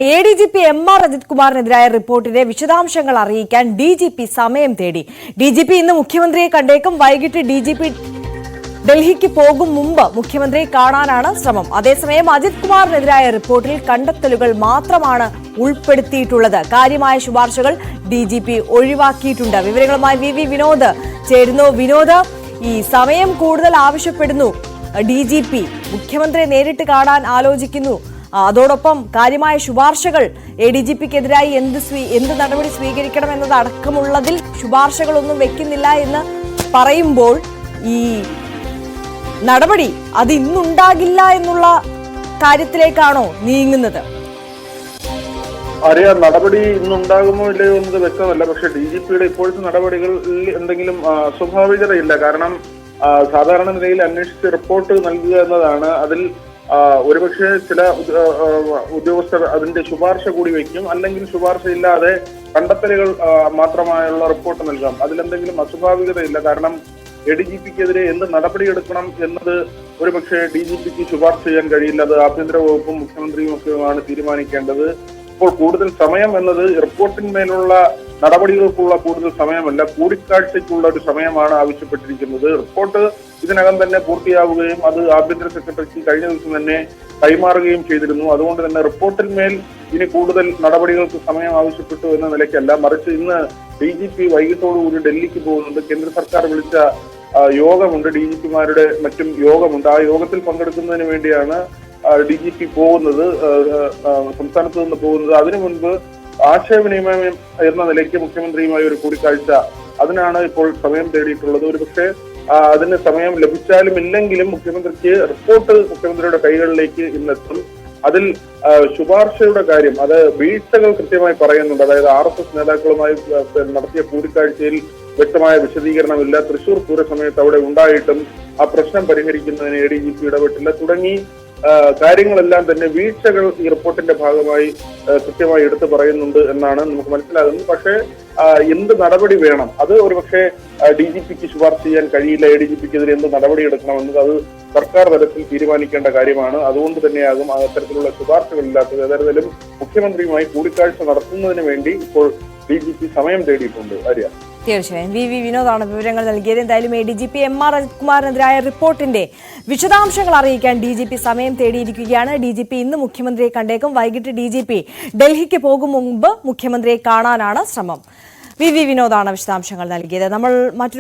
ADGP MR Ajith കുമാറിനെതിരായ റിപ്പോർട്ടിന്റെ വിശദാംശങ്ങൾ അറിയിക്കാൻ DGP സമയം തേടി. DGP ഇന്ന് മുഖ്യമന്ത്രിയെ കണ്ടേക്കും. വൈകിട്ട് DGP ഡൽഹിക്ക് പോകും മുമ്പ് മുഖ്യമന്ത്രിയെ കാണാനാണ് ശ്രമം. അതേസമയം അജിത് കുമാറിനെതിരായ റിപ്പോർട്ടിൽ കണ്ടെത്തലുകൾ മാത്രമാണ് ഉൾപ്പെടുത്തിയിട്ടുള്ളത്. കാര്യമായ ശുപാർശകൾ DGP ഒഴിവാക്കിയിട്ടുണ്ട്. വിവരങ്ങളുമായി VV വിനോദ് ചേരുന്നു. വിനോദ്, ഈ സമയം കൂടുതൽ ആവശ്യപ്പെടുന്നു DGP. മുഖ്യമന്ത്രിയെ നേരിട്ട് കാണാൻ ആലോചിക്കുന്നു. അതോടൊപ്പം കാര്യമായ ശുപാർശകൾ ADGPക്കെതിരായി എന്ത് നടപടി സ്വീകരിക്കണം എന്നതടക്കമുള്ളതിൽ ശുപാർശകളൊന്നും വെക്കുന്നില്ല എന്ന് പറയുമ്പോൾ ഈ നടപടി അത് ഇന്നുണ്ടാകില്ല എന്നുള്ള കാര്യത്തിലേക്കാണോ നീങ്ങുന്നത്? അറിയാം, നടപടി ഇന്നുണ്ടാകുമോ ഇല്ലയോ എന്നത് വ്യക്തമല്ല. പക്ഷെ DGPയുടെ ഇപ്പോഴത്തെ നടപടികളിൽ എന്തെങ്കിലും അസ്വാഭാവികതയില്ല. കാരണം സാധാരണ നിലയിൽ അന്വേഷിച്ച് റിപ്പോർട്ട് നൽകുക എന്നതാണ്. അതിൽ ഒരുപക്ഷെ ചില ഉദ്യോഗസ്ഥർ അതിന്റെ ശുപാർശ കൂടി വയ്ക്കും, അല്ലെങ്കിൽ ശുപാർശ ഇല്ലാതെ കണ്ടെത്തലുകൾ മാത്രമായുള്ള റിപ്പോർട്ട് നൽകാം. അതിലെന്തെങ്കിലും അസ്വാഭാവികതയില്ല. കാരണം ADGPക്കെതിരെ എന്ത് നടപടിയെടുക്കണം എന്നത് ഒരുപക്ഷെ DGPക്ക് ശുപാർശ ചെയ്യാൻ കഴിയില്ല. അത് ആഭ്യന്തര വകുപ്പും മുഖ്യമന്ത്രിയും ഒക്കെയുമാണ് തീരുമാനിക്കേണ്ടത്. ഇപ്പോൾ കൂടുതൽ സമയം എന്നത് റിപ്പോർട്ടിന്മേലുള്ള നടപടികൾക്കുള്ള കൂടുതൽ സമയമല്ല, കൂടിക്കാഴ്ചയ്ക്കുള്ള ഒരു സമയമാണ് ആവശ്യപ്പെട്ടിരിക്കുന്നത്. റിപ്പോർട്ട് ഇതിനകം തന്നെ പൂർത്തിയാവുകയും അത് ആഭ്യന്തര സെക്രട്ടറിക്ക് കഴിഞ്ഞ ദിവസം തന്നെ കൈമാറുകയും ചെയ്തിരുന്നു. അതുകൊണ്ട് തന്നെ റിപ്പോർട്ടിന്മേൽ ഇനി കൂടുതൽ നടപടികൾക്ക് സമയം ആവശ്യപ്പെട്ടു എന്ന നിലയ്ക്കല്ല, മറിച്ച് ഇന്ന് DGP വൈകിട്ടോടുകൂടി ഡൽഹിക്ക് പോകുന്നുണ്ട്. കേന്ദ്ര സർക്കാർ വിളിച്ച യോഗമുണ്ട്, DGPമാരുടെ മറ്റും യോഗമുണ്ട്. ആ യോഗത്തിൽ പങ്കെടുക്കുന്നതിന് വേണ്ടിയാണ് DGP പോകുന്നത്, സംസ്ഥാനത്ത് നിന്ന് പോകുന്നത്. അതിനു മുൻപ് ആശയവിനിമയം എന്ന നിലയ്ക്ക് മുഖ്യമന്ത്രിയുമായി ഒരു കൂടിക്കാഴ്ച, അതിനാണ് ഇപ്പോൾ സമയം തേടിയിട്ടുള്ളത്. ഒരു പക്ഷേ അതിന് സമയം ലഭിച്ചാലും ഇല്ലെങ്കിലും മുഖ്യമന്ത്രിക്ക് റിപ്പോർട്ട് മുഖ്യമന്ത്രിയുടെ കൈകളിലേക്ക് ഇന്നെത്തും. അതിൽ ശുപാർശയുടെ കാര്യം, അത് വീഴ്ചകൾ കൃത്യമായി പറയുന്നുണ്ട്. അതായത് RSS നേതാക്കളുമായി നടത്തിയ കൂടിക്കാഴ്ചയിൽ വ്യക്തമായ വിശദീകരണമില്ല. തൃശൂർ പൂര സമയത്ത് അവിടെ ഉണ്ടായിട്ടും ആ പ്രശ്നം പരിഹരിക്കുന്നതിന് ADGP ഇടപെട്ടില്ല തുടങ്ങി കാര്യങ്ങളെല്ലാം തന്നെ വീഴ്ചകൾ ഈ റിപ്പോർട്ടിന്റെ ഭാഗമായി കൃത്യമായി എടുത്തു പറയുന്നുണ്ട് എന്നാണ് നമുക്ക് മനസ്സിലാകുന്നത്. പക്ഷേ എന്ത് നടപടി വേണം, അത് ഒരുപക്ഷെ DGPക്ക് ശുപാർശ ചെയ്യാൻ കഴിയില്ല. ADGPക്കെതിരെ എന്ത് നടപടി എടുക്കണമെന്നത് അത് സർക്കാർ തലത്തിൽ തീരുമാനിക്കേണ്ട കാര്യമാണ്. അതുകൊണ്ട് തന്നെയാകും അത്തരത്തിലുള്ള ശുപാർശകളില്ലാത്തത്. ഏതായാലും മുഖ്യമന്ത്രിയുമായി കൂടിക്കാഴ്ച നടത്തുന്നതിന് വേണ്ടി ഇപ്പോൾ DGP സമയം തേടിയിട്ടുണ്ട്. അറിയാം, തീർച്ചയായും VV വിനോദാണ് വിവരങ്ങൾ നൽകിയത്. എന്തായാലും ADGP MR അജിത് കുമാറിനെതിരായ റിപ്പോർട്ടിന്റെ വിശദാംശങ്ങൾ അറിയിക്കാൻ DGP സമയം തേടിയിരിക്കുകയാണ്. DGP ഇന്ന് മുഖ്യമന്ത്രിയെ കണ്ടേക്കും. വൈകിട്ട് DGP ഡൽഹിക്ക് പോകും മുമ്പ് മുഖ്യമന്ത്രിയെ കാണാനാണ് ശ്രമം. VV വിനോദാണ് വിശദാംശങ്ങൾ നൽകിയത്. നമ്മൾ മറ്റൊരു